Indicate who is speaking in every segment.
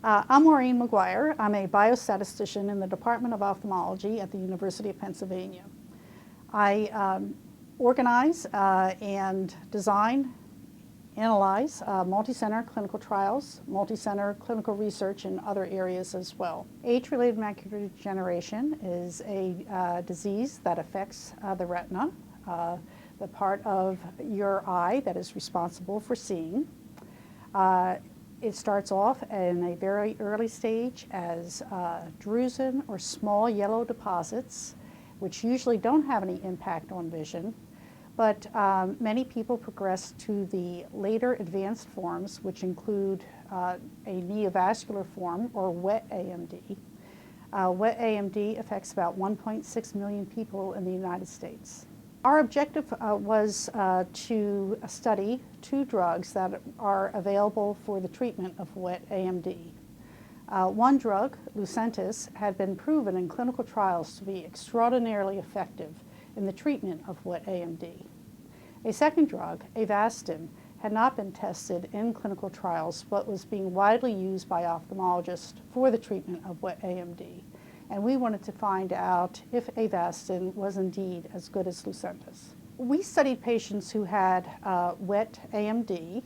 Speaker 1: I'm Maureen Maguire. I'm a biostatistician in the Department of Ophthalmology at the University of Pennsylvania. I organize and design, analyze multi-center clinical trials, multi-center clinical research in other areas as well. Age-related macular degeneration is a disease that affects the retina, the part of your eye that is responsible for seeing. It starts off in a very early stage as drusen or small yellow deposits, which usually don't have any impact on vision, but many people progress to the later advanced forms, which include a neovascular form, or wet AMD. Wet AMD affects about 1.6 million people in the United States. Our objective was to study two drugs that are available for the treatment of wet AMD. One drug, Lucentis, had been proven in clinical trials to be extraordinarily effective in the treatment of wet AMD. A second drug, Avastin, had not been tested in clinical trials but was being widely used by ophthalmologists for the treatment of wet AMD. And we wanted to find out if Avastin was indeed as good as Lucentis. We studied patients who had wet AMD.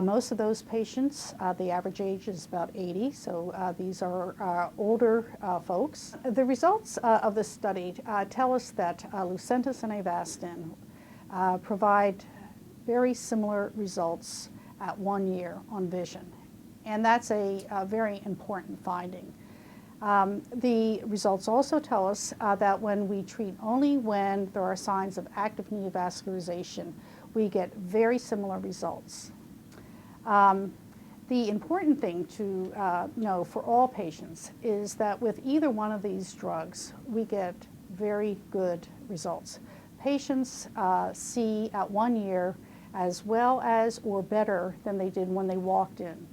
Speaker 1: Most of those patients, the average age is about 80, so these are older folks. The results of this study tell us that Lucentis and Avastin provide very similar results at 1 year on vision. And that's a very important finding. The results also tell us that when we treat only when there are signs of active neovascularization, we get very similar results. The important thing to know for all patients is that with either one of these drugs, we get very good results. Patients see at 1 year as well as or better than they did when they walked in.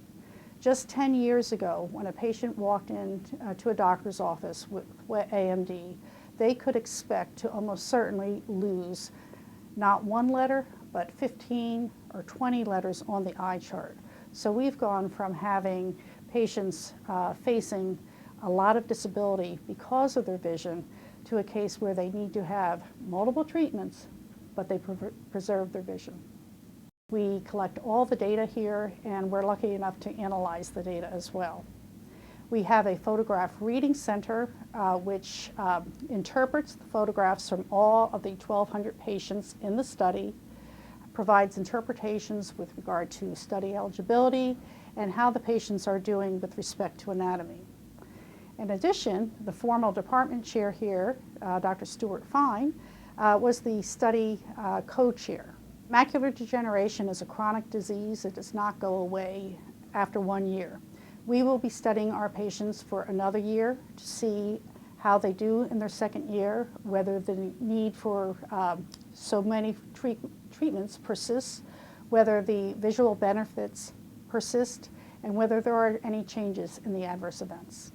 Speaker 1: Just 10 years ago, when a patient walked in to a doctor's office with wet AMD, they could expect to almost certainly lose not 1 letter, but 15 or 20 letters on the eye chart. So we've gone from having patients facing a lot of disability because of their vision to a case where they need to have multiple treatments, but they preserve their vision. We collect all the data here, and we're lucky enough to analyze the data as well. We have a photograph reading center which interprets the photographs from all of the 1,200 patients in the study, provides interpretations with regard to study eligibility and how the patients are doing with respect to anatomy. In addition, the formal department chair here, Dr. Stuart Fine, was the study co-chair. Macular degeneration is a chronic disease. It does not go away after 1 year. We will be studying our patients for another year to see how they do in their second year, whether the need for so many treatments persists, whether the visual benefits persist, and whether there are any changes in the adverse events.